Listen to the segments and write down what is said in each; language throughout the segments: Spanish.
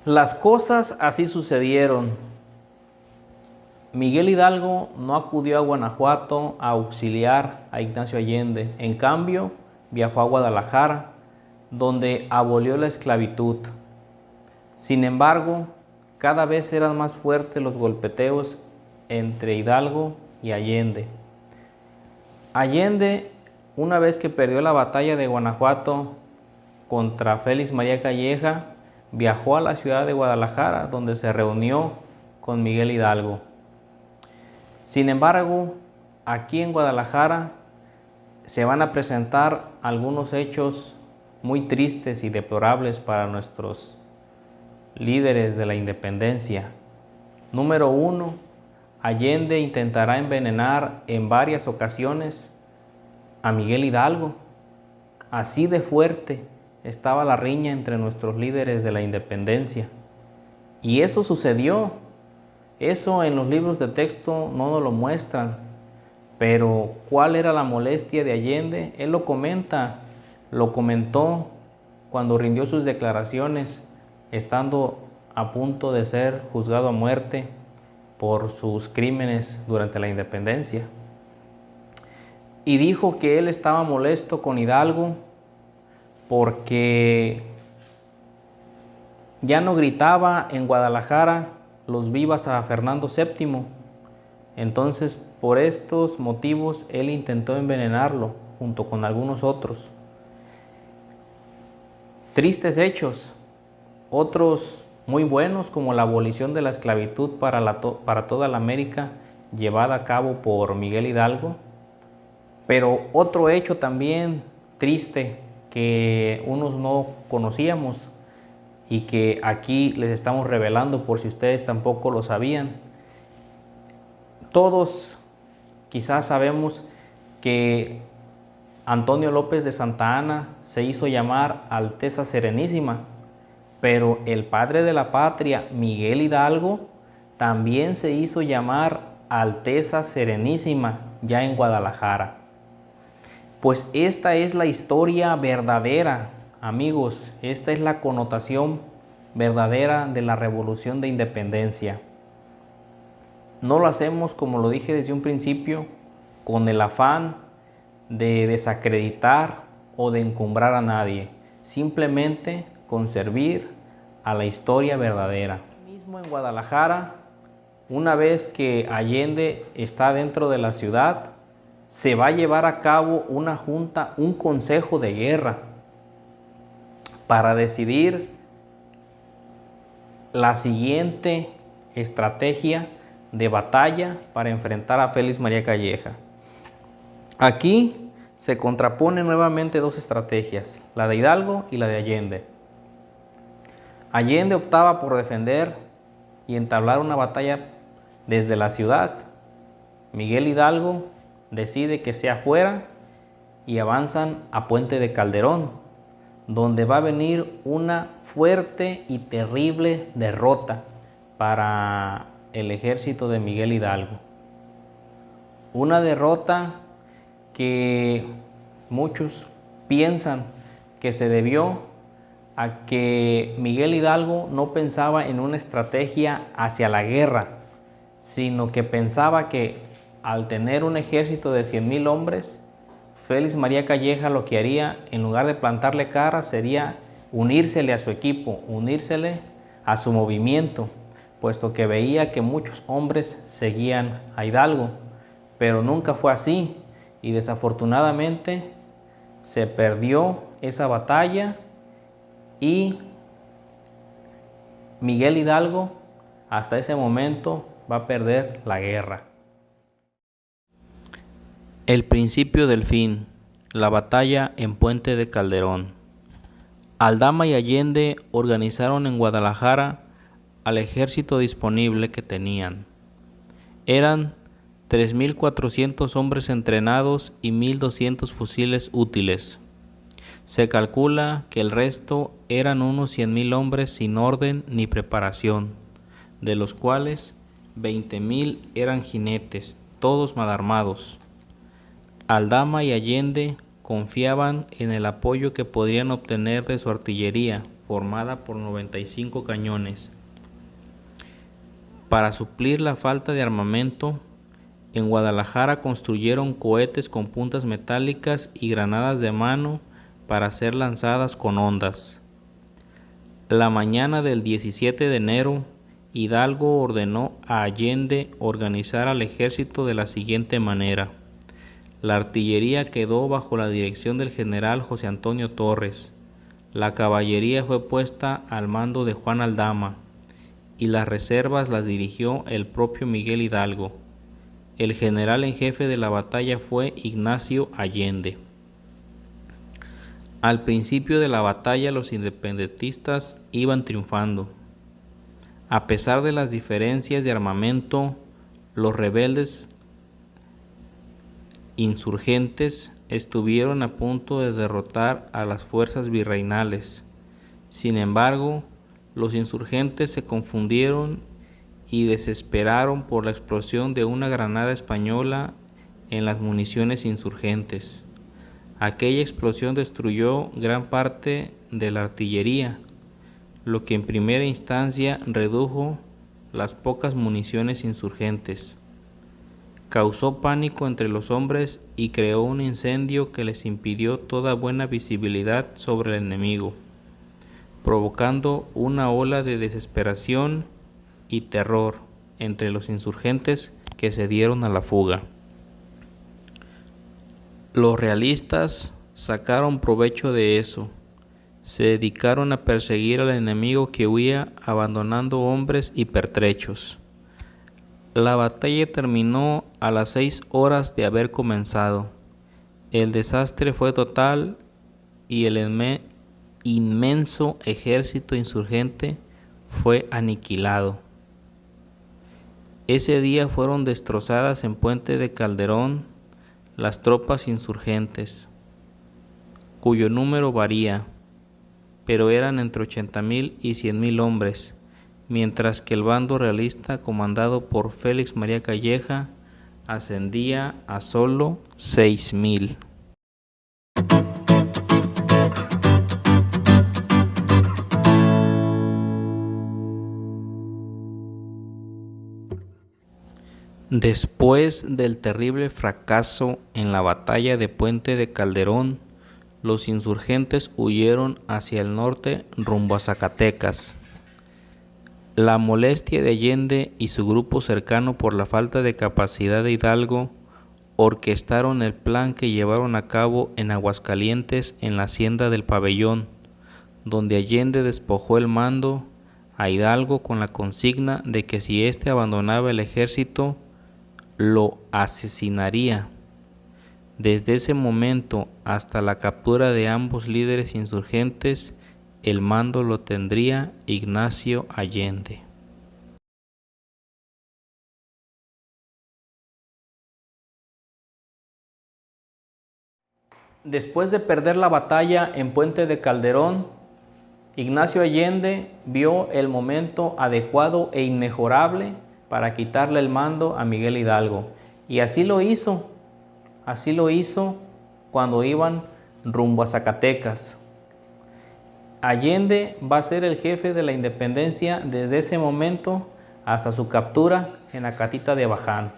Las cosas así sucedieron. Miguel Hidalgo no acudió a Guanajuato a auxiliar a Ignacio Allende. En cambio, viajó a Guadalajara, donde abolió la esclavitud. Sin embargo, cada vez eran más fuertes los golpeteos entre Hidalgo y Allende. Allende, una vez que perdió la batalla de Guanajuato contra Félix María Calleja, viajó a la ciudad de Guadalajara, donde se reunió con Miguel Hidalgo. Sin embargo, aquí en Guadalajara se van a presentar algunos hechos muy tristes y deplorables para nuestros líderes de la independencia. Número 1, Allende intentará envenenar en varias ocasiones a Miguel Hidalgo. Así de fuerte estaba la riña entre nuestros líderes de la independencia. Y eso sucedió. Eso en los libros de texto no nos lo muestran. Pero ¿cuál era la molestia de Allende? Él lo comentó cuando rindió sus declaraciones, estando a punto de ser juzgado a muerte por sus crímenes durante la independencia. Y dijo que él estaba molesto con Hidalgo porque ya no gritaba en Guadalajara los vivas a Fernando VII. Entonces, por estos motivos, él intentó envenenarlo junto con algunos otros. Tristes hechos, otros muy buenos, como la abolición de la esclavitud para toda la América, llevada a cabo por Miguel Hidalgo. Pero otro hecho también triste que unos no conocíamos y que aquí les estamos revelando por si ustedes tampoco lo sabían. Todos quizás sabemos que Antonio López de Santa Anna se hizo llamar Alteza Serenísima, pero el padre de la patria, Miguel Hidalgo, también se hizo llamar Alteza Serenísima ya en Guadalajara. Pues esta es la historia verdadera, amigos, esta es la connotación verdadera de la Revolución de Independencia. No lo hacemos, como lo dije desde un principio, con el afán de desacreditar o de encumbrar a nadie, simplemente con servir a la historia verdadera. Mismo en Guadalajara, una vez que Allende está dentro de la ciudad, se va a llevar a cabo una junta, un consejo de guerra, para decidir la siguiente estrategia de batalla para enfrentar a Félix María Calleja. Aquí se contraponen nuevamente dos estrategias, la de Hidalgo y la de Allende. Allende optaba por defender y entablar una batalla desde la ciudad. Miguel Hidalgo decide que sea fuera y avanzan a Puente de Calderón, donde va a venir una fuerte y terrible derrota para el ejército de Miguel Hidalgo. Una derrota que muchos piensan que se debió a que Miguel Hidalgo no pensaba en una estrategia hacia la guerra, sino que pensaba que al tener un ejército de 100,000 hombres, Félix María Calleja lo que haría, en lugar de plantarle cara, sería unírsele a su equipo, unírsele a su movimiento, puesto que veía que muchos hombres seguían a Hidalgo, pero nunca fue así y desafortunadamente se perdió esa batalla y Miguel Hidalgo hasta ese momento va a perder la guerra. El principio del fin, la batalla en Puente de Calderón. Aldama y Allende organizaron en Guadalajara al ejército disponible que tenían. Eran 3,400 hombres entrenados y 1,200 fusiles útiles. Se calcula que el resto eran unos 100,000 hombres sin orden ni preparación, de los cuales 20,000 eran jinetes, todos mal armados. Aldama y Allende confiaban en el apoyo que podrían obtener de su artillería, formada por 95 cañones. Para suplir la falta de armamento, en Guadalajara construyeron cohetes con puntas metálicas y granadas de mano para ser lanzadas con ondas. La mañana del 17 de enero, Hidalgo ordenó a Allende organizar al ejército de la siguiente manera. La artillería quedó bajo la dirección del general José Antonio Torres. La caballería fue puesta al mando de Juan Aldama y las reservas las dirigió el propio Miguel Hidalgo. El general en jefe de la batalla fue Ignacio Allende. Al principio de la batalla los independentistas iban triunfando. A pesar de las diferencias de armamento, los rebeldes insurgentes estuvieron a punto de derrotar a las fuerzas virreinales. Sin embargo, los insurgentes se confundieron y desesperaron por la explosión de una granada española en las municiones insurgentes. Aquella explosión destruyó gran parte de la artillería, lo que en primera instancia redujo las pocas municiones insurgentes. Causó pánico entre los hombres y creó un incendio que les impidió toda buena visibilidad sobre el enemigo, provocando una ola de desesperación y terror entre los insurgentes que se dieron a la fuga. Los realistas sacaron provecho de eso. Se dedicaron a perseguir al enemigo que huía, abandonando hombres y pertrechos. La batalla terminó a las 6 horas de haber comenzado. El desastre fue total y el inmenso ejército insurgente fue aniquilado. Ese día fueron destrozadas en Puente de Calderón las tropas insurgentes, cuyo número varía, pero eran entre 80,000 y 100,000 hombres, mientras que el bando realista comandado por Félix María Calleja ascendía a solo 6,000. Después del terrible fracaso en la batalla de Puente de Calderón, los insurgentes huyeron hacia el norte rumbo a Zacatecas. La molestia de Allende y su grupo cercano por la falta de capacidad de Hidalgo orquestaron el plan que llevaron a cabo en Aguascalientes en la hacienda del Pabellón, donde Allende despojó el mando a Hidalgo con la consigna de que si éste abandonaba el ejército, lo asesinaría. Desde ese momento hasta la captura de ambos líderes insurgentes, el mando lo tendría Ignacio Allende. Después de perder la batalla en Puente de Calderón, Ignacio Allende vio el momento adecuado e inmejorable para quitarle el mando a Miguel Hidalgo. Y así lo hizo cuando iban rumbo a Zacatecas. Allende va a ser el jefe de la independencia desde ese momento hasta su captura en Acatita de Abaján.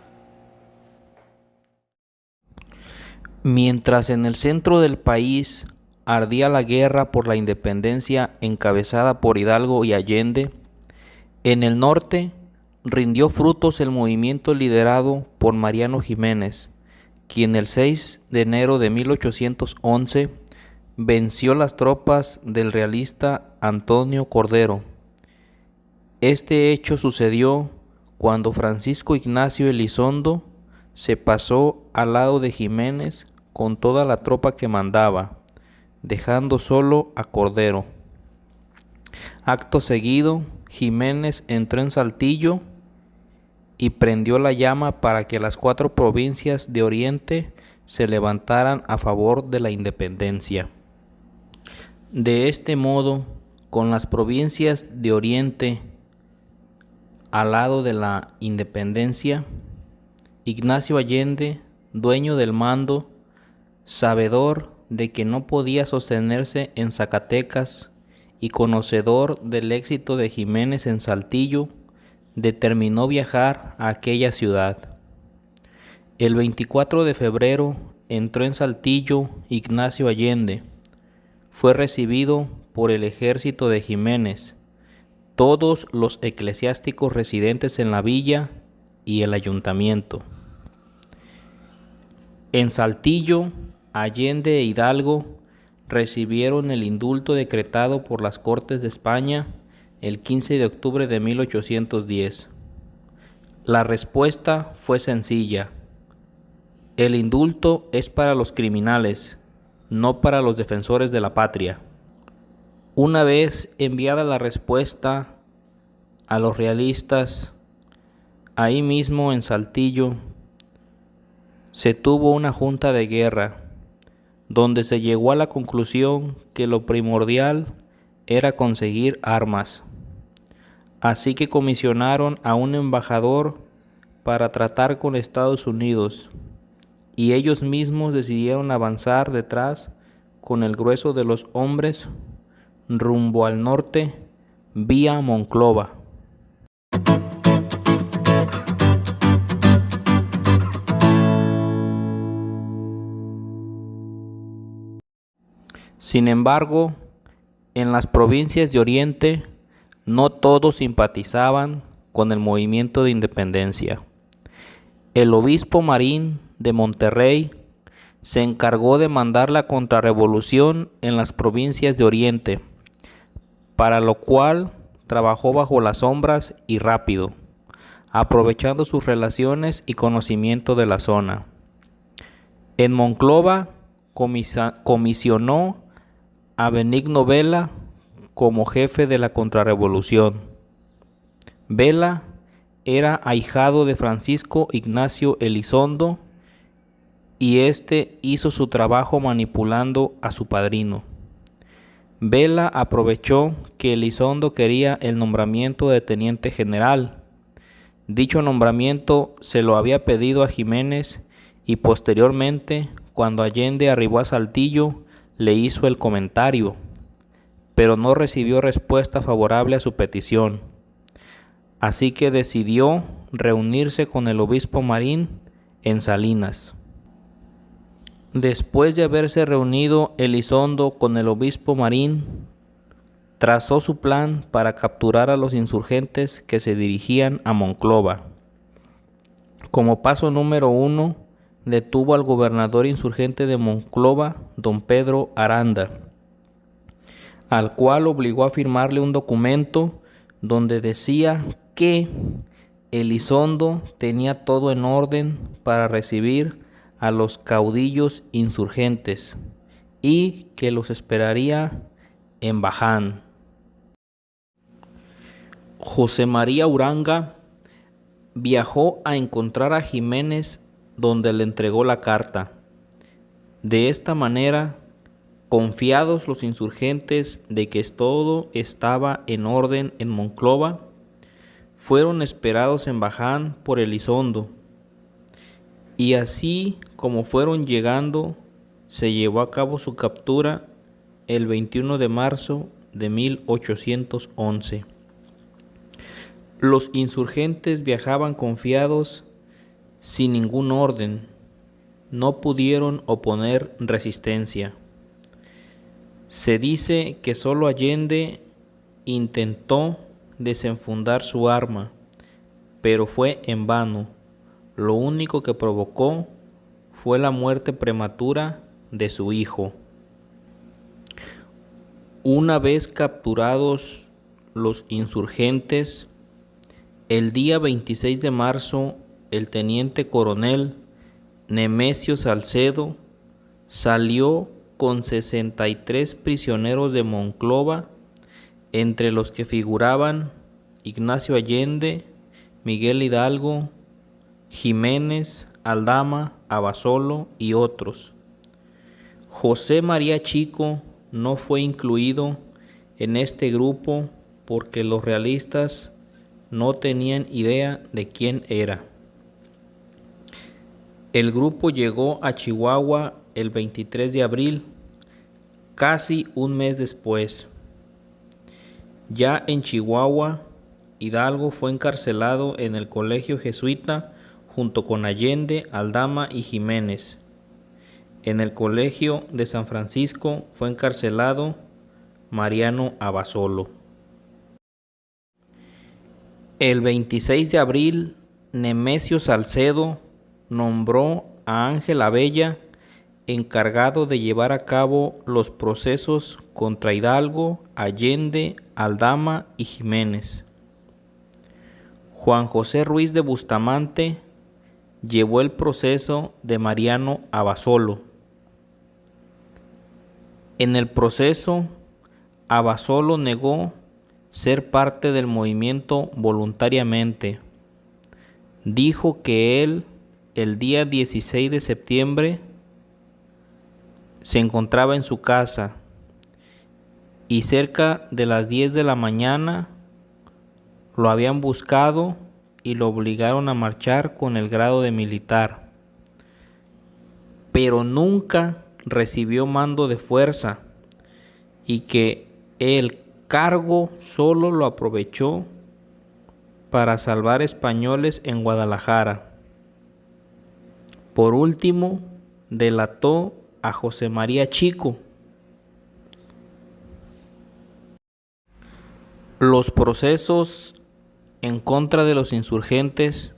Mientras en el centro del país ardía la guerra por la independencia encabezada por Hidalgo y Allende, en el norte rindió frutos el movimiento liderado por Mariano Jiménez, quien el 6 de enero de 1811 venció las tropas del realista Antonio Cordero. Este hecho sucedió cuando Francisco Ignacio Elizondo se pasó al lado de Jiménez con toda la tropa que mandaba, dejando solo a Cordero. Acto seguido, Jiménez entró en Saltillo y prendió la llama para que las 4 provincias de Oriente se levantaran a favor de la independencia. De este modo, con las provincias de Oriente al lado de la independencia, Ignacio Allende, dueño del mando, sabedor de que no podía sostenerse en Zacatecas y conocedor del éxito de Ximénez en Saltillo, determinó viajar a aquella ciudad. El 24 de febrero entró en Saltillo Ignacio Allende. Fue recibido por el ejército de Ximénez, todos los eclesiásticos residentes en la villa y el ayuntamiento. En Saltillo, Allende e Hidalgo recibieron el indulto decretado por las Cortes de España el 15 de octubre de 1810. La respuesta fue sencilla: el indulto es para los criminales, no para los defensores de la patria. Una vez enviada la respuesta a los realistas, ahí mismo en Saltillo se tuvo una junta de guerra, donde se llegó a la conclusión que lo primordial era conseguir armas. Así que comisionaron a un embajador para tratar con Estados Unidos, y ellos mismos decidieron avanzar detrás con el grueso de los hombres rumbo al norte vía Monclova. Sin embargo, en las provincias de Oriente no todos simpatizaban con el movimiento de independencia. El obispo Marín de Monterrey se encargó de mandar la contrarrevolución en las provincias de Oriente, para lo cual trabajó bajo las sombras y rápido, aprovechando sus relaciones y conocimiento de la zona. En Monclova comisionó a Benigno Vela como jefe de la contrarrevolución. Vela era ahijado de Francisco Ignacio Elizondo, y éste hizo su trabajo manipulando a su padrino. Vela aprovechó que Elizondo quería el nombramiento de teniente general. Dicho nombramiento se lo había pedido a Ximénez, y posteriormente, cuando Allende arribó a Saltillo, le hizo el comentario, pero no recibió respuesta favorable a su petición. Así que decidió reunirse con el obispo Marín en Salinas. Después de haberse reunido Elizondo con el obispo Marín, trazó su plan para capturar a los insurgentes que se dirigían a Monclova. Como paso número 1, detuvo al gobernador insurgente de Monclova, don Pedro Aranda, al cual obligó a firmarle un documento donde decía que Elizondo tenía todo en orden para recibir a los caudillos insurgentes y que los esperaría en Baján. José María Uranga viajó a encontrar a Ximénez, donde le entregó la carta. De esta manera, confiados los insurgentes de que todo estaba en orden en Monclova, fueron esperados en Baján por Elizondo, y así como fueron llegando, se llevó a cabo su captura el 21 de marzo de 1811. Los insurgentes viajaban confiados, sin ningún orden. No pudieron oponer resistencia. Se dice que solo Allende intentó desenfundar su arma, pero fue en vano. Lo único que provocó fue la muerte prematura de su hijo. Una vez capturados los insurgentes, el día 26 de marzo, el teniente coronel Nemesio Salcedo salió con 63 prisioneros de Monclova, entre los que figuraban Ignacio Allende, Miguel Hidalgo, Ximénez, Aldama, Abasolo y otros. José María Chico no fue incluido en este grupo porque los realistas no tenían idea de quién era. El grupo llegó a Chihuahua el 23 de abril, casi un mes después. Ya en Chihuahua, Hidalgo fue encarcelado en el colegio jesuita junto con Allende, Aldama y Jiménez. En el colegio de San Francisco fue encarcelado Mariano Abasolo. El 26 de abril, Nemesio Salcedo nombró a Ángel Abella encargado de llevar a cabo los procesos contra Hidalgo, Allende, Aldama y Jiménez. Juan José Ruiz de Bustamante llevó el proceso de Mariano Abasolo. En el proceso, Abasolo negó ser parte del movimiento voluntariamente. Dijo que él, el día 16 de septiembre, se encontraba en su casa y cerca de las 10 de la mañana lo habían buscado y lo obligaron a marchar con el grado de militar, pero nunca recibió mando de fuerza y que el cargo solo lo aprovechó para salvar españoles en Guadalajara. Por último, delató a José María Chico. Los procesos en contra de los insurgentes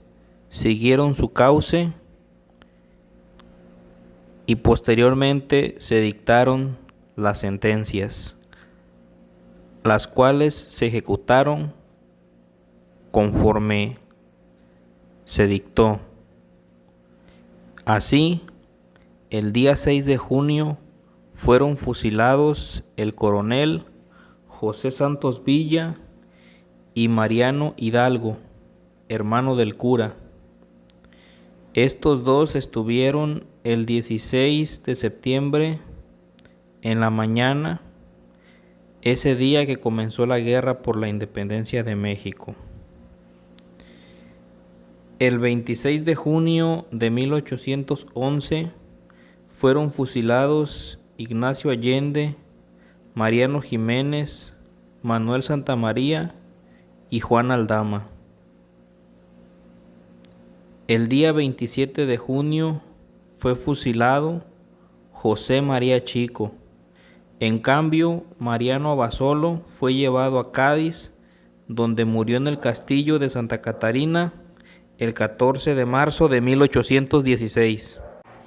siguieron su cauce y posteriormente se dictaron las sentencias, las cuales se ejecutaron conforme se dictó. Así, el día 6 de junio fueron fusilados el coronel José Santos Villa y Mariano Hidalgo, hermano del cura. Estos dos estuvieron el 16 de septiembre en la mañana, ese día que comenzó la guerra por la independencia de México. El 26 de junio de 1811 fueron fusilados Ignacio Allende, Mariano Jiménez, Manuel Santamaría y Juan Aldama. El día 27 de junio fue fusilado José María Chico. En cambio, Mariano Abasolo fue llevado a Cádiz, donde murió en el castillo de Santa Catarina el 14 de marzo de 1816.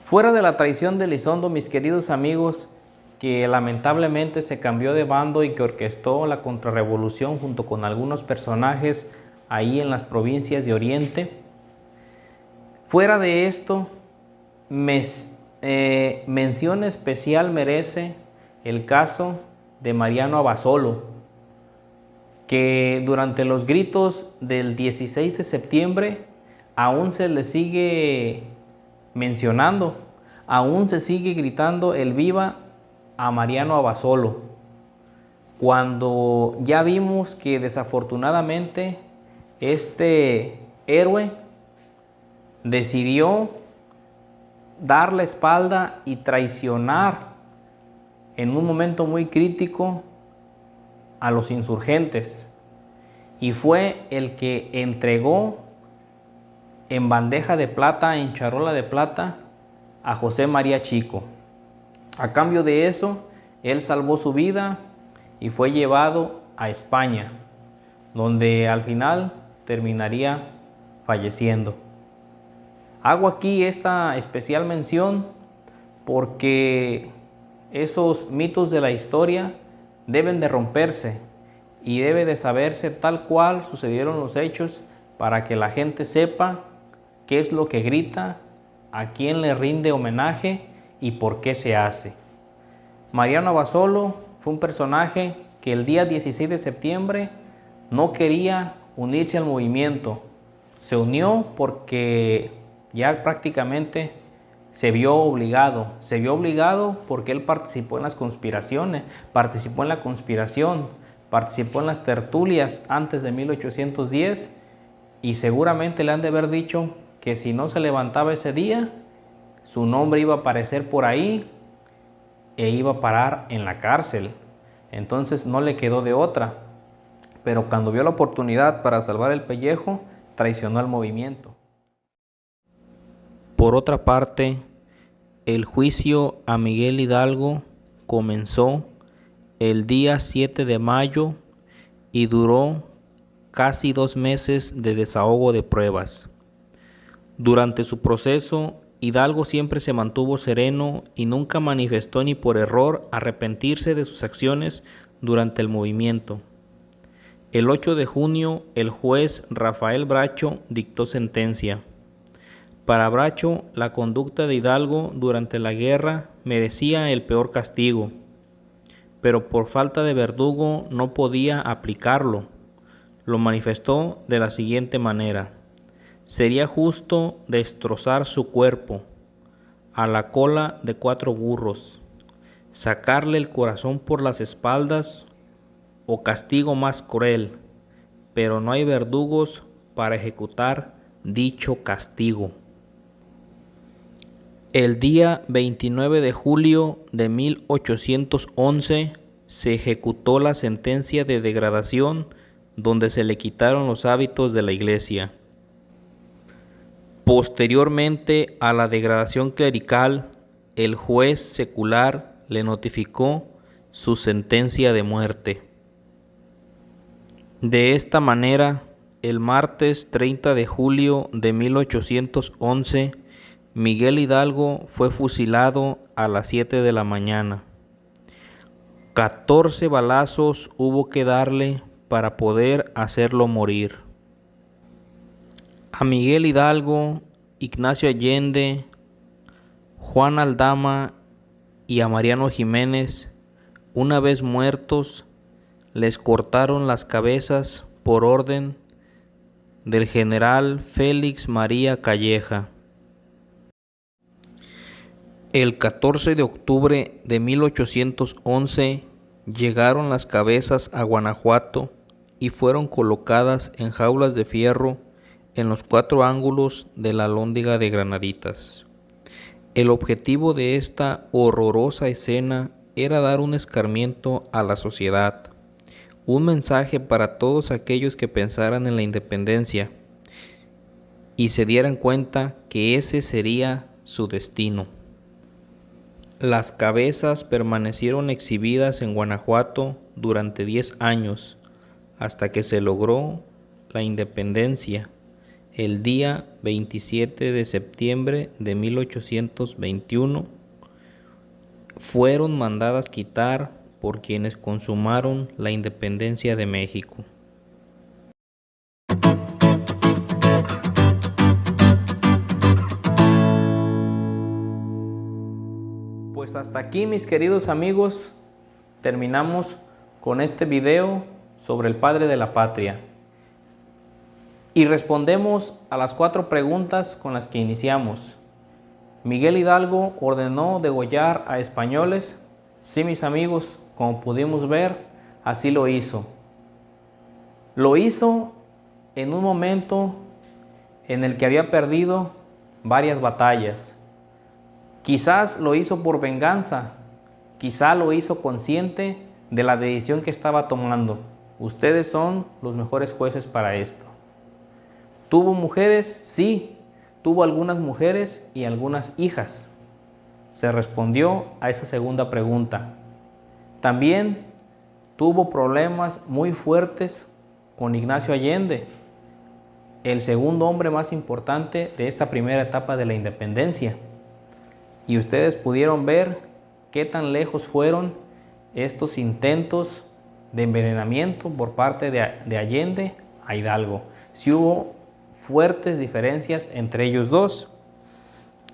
Fuera de la traición de Elizondo, mis queridos amigos, que lamentablemente se cambió de bando y que orquestó la contrarrevolución junto con algunos personajes ahí en las provincias de Oriente. Fuera de esto, mención especial merece el caso de Mariano Abasolo, que durante los gritos del 16 de septiembre aún se le sigue mencionando, aún se sigue gritando el viva a Mariano Abasolo, cuando ya vimos que desafortunadamente este héroe decidió dar la espalda y traicionar en un momento muy crítico a los insurgentes, y fue el que entregó en bandeja de plata, en charola de plata, a José María Chico. A cambio de eso, él salvó su vida y fue llevado a España, donde al final terminaría falleciendo. Hago aquí esta especial mención porque esos mitos de la historia deben de romperse y debe de saberse tal cual sucedieron los hechos para que la gente sepa qué es lo que grita, a quién le rinde homenaje y por qué se hace. Mariano Abasolo fue un personaje que el día 16 de septiembre no quería unirse al movimiento. Se unió porque ya prácticamente se vio obligado. Se vio obligado porque él participó en las conspiraciones, participó en la conspiración, participó en las tertulias antes de 1810 y seguramente le han de haber dicho que si no se levantaba ese día, su nombre iba a aparecer por ahí e iba a parar en la cárcel. Entonces no le quedó de otra. pero cuando vio la oportunidad para salvar el pellejo, traicionó al movimiento. Por otra parte, el juicio a Miguel Hidalgo comenzó el día 7 de mayo y duró casi 2 meses de desahogo de pruebas. Durante su proceso, Hidalgo siempre se mantuvo sereno y nunca manifestó ni por error arrepentirse de sus acciones durante el movimiento. El 8 de junio, el juez Rafael Bracho dictó sentencia. Para Bracho, la conducta de Hidalgo durante la guerra merecía el peor castigo, pero por falta de verdugo no podía aplicarlo. Lo manifestó de la siguiente manera: sería justo destrozar su cuerpo a la cola de 4 burros, sacarle el corazón por las espaldas o castigo más cruel, pero no hay verdugos para ejecutar dicho castigo. El día 29 de julio de 1811 se ejecutó la sentencia de degradación, donde se le quitaron los hábitos de la iglesia. Posteriormente a la degradación clerical, el juez secular le notificó su sentencia de muerte. De esta manera, el martes 30 de julio de 1811, Miguel Hidalgo fue fusilado a las 7 de la mañana. 14 balazos hubo que darle para poder hacerlo morir. A Miguel Hidalgo, Ignacio Allende, Juan Aldama y a Mariano Jiménez, una vez muertos, les cortaron las cabezas por orden del general Félix María Calleja. El 14 de octubre de 1811 llegaron las cabezas a Guanajuato y fueron colocadas en jaulas de fierro en los 4 ángulos de la Alhóndiga de Granaditas. El objetivo de esta horrorosa escena era dar un escarmiento a la sociedad, un mensaje para todos aquellos que pensaran en la independencia y se dieran cuenta que ese sería su destino. Las cabezas permanecieron exhibidas en Guanajuato durante 10 años, hasta que se logró la independencia el día 27 de septiembre de 1821. Fueron mandadas quitar por quienes consumaron la independencia de México. Pues hasta aquí, mis queridos amigos, terminamos con este video sobre el padre de la patria. Y respondemos a las 4 preguntas con las que iniciamos. ¿Miguel Hidalgo ordenó degollar a españoles? Sí, mis amigos, como pudimos ver, así lo hizo. Lo hizo en un momento en el que había perdido varias batallas. Quizás lo hizo por venganza, quizá lo hizo consciente de la decisión que estaba tomando. Ustedes son los mejores jueces para esto. ¿Tuvo mujeres? Sí, tuvo algunas mujeres y algunas hijas. Se respondió a esa segunda pregunta. También tuvo problemas muy fuertes con Ignacio Allende, el segundo hombre más importante de esta primera etapa de la independencia. Y ustedes pudieron ver qué tan lejos fueron estos intentos de envenenamiento por parte de Allende a Hidalgo. Sí hubo fuertes diferencias entre ellos dos.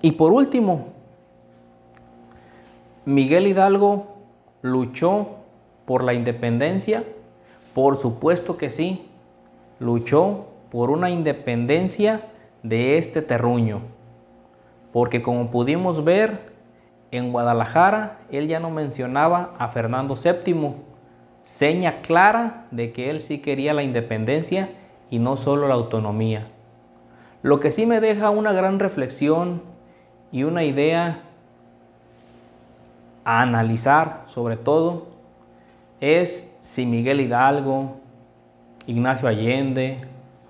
Y por último, Miguel Hidalgo luchó por la independencia. Por supuesto que sí, luchó por una independencia de este terruño. Porque como pudimos ver, en Guadalajara él ya no mencionaba a Fernando VII, seña clara de que él sí quería la independencia y no solo la autonomía. Lo que sí me deja una gran reflexión y una idea a analizar sobre todo es si Miguel Hidalgo, Ignacio Allende,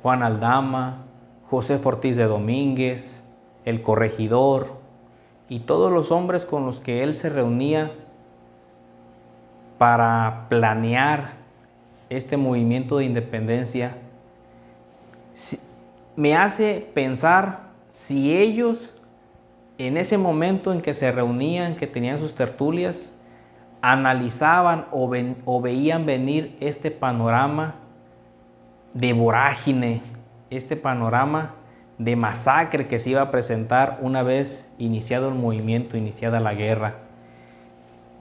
Juan Aldama, José Ortiz de Domínguez, el Corregidor y todos los hombres con los que él se reunía para planear este movimiento de independencia, me hace pensar si ellos en ese momento en que se reunían, que tenían sus tertulias, analizaban o veían venir este panorama de vorágine, este panorama de masacre que se iba a presentar una vez iniciado el movimiento, iniciada la guerra.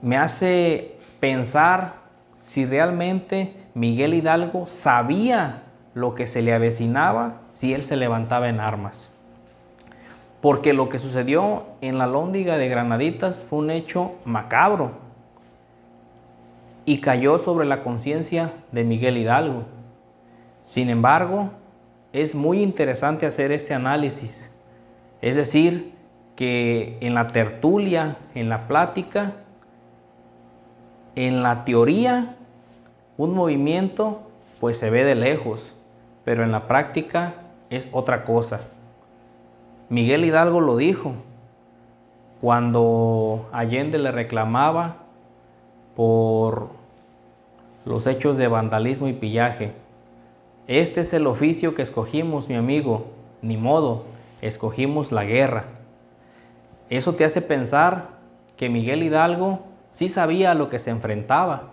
Me hace pensar si realmente Miguel Hidalgo sabía lo que se le avecinaba si él se levantaba en armas. Porque lo que sucedió en la Alhóndiga de Granaditas fue un hecho macabro y cayó sobre la conciencia de Miguel Hidalgo. Sin embargo, es muy interesante hacer este análisis. Es decir, que en la tertulia, en la plática, en la teoría, un movimiento pues se ve de lejos, pero en la práctica es otra cosa. Miguel Hidalgo lo dijo cuando Allende le reclamaba por los hechos de vandalismo y pillaje. Este es el oficio que escogimos, mi amigo, ni modo, escogimos la guerra. Eso te hace pensar que Miguel Hidalgo sí sabía a lo que se enfrentaba,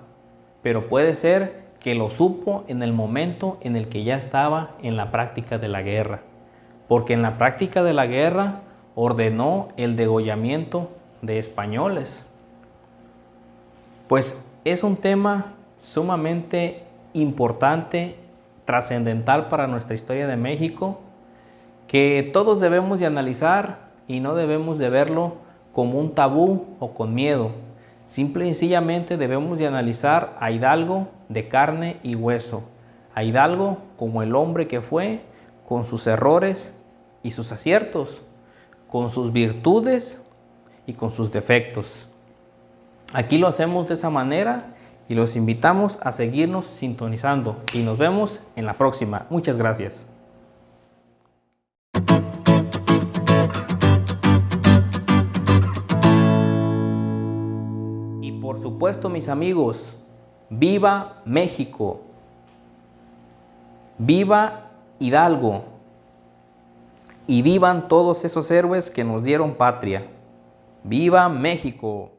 pero puede ser que lo supo en el momento en el que ya estaba en la práctica de la guerra, porque en la práctica de la guerra ordenó el degollamiento de españoles. Pues es un tema sumamente importante, trascendental para nuestra historia de México, que todos debemos de analizar y no debemos de verlo como un tabú o con miedo. Simple y sencillamente debemos de analizar a Hidalgo de carne y hueso, a Hidalgo como el hombre que fue, con sus errores y sus aciertos, con sus virtudes y con sus defectos. Aquí lo hacemos de esa manera y los invitamos a seguirnos sintonizando y nos vemos en la próxima. Muchas gracias. Y por supuesto, mis amigos, ¡viva México! ¡Viva Hidalgo! Y vivan todos esos héroes que nos dieron patria. ¡Viva México!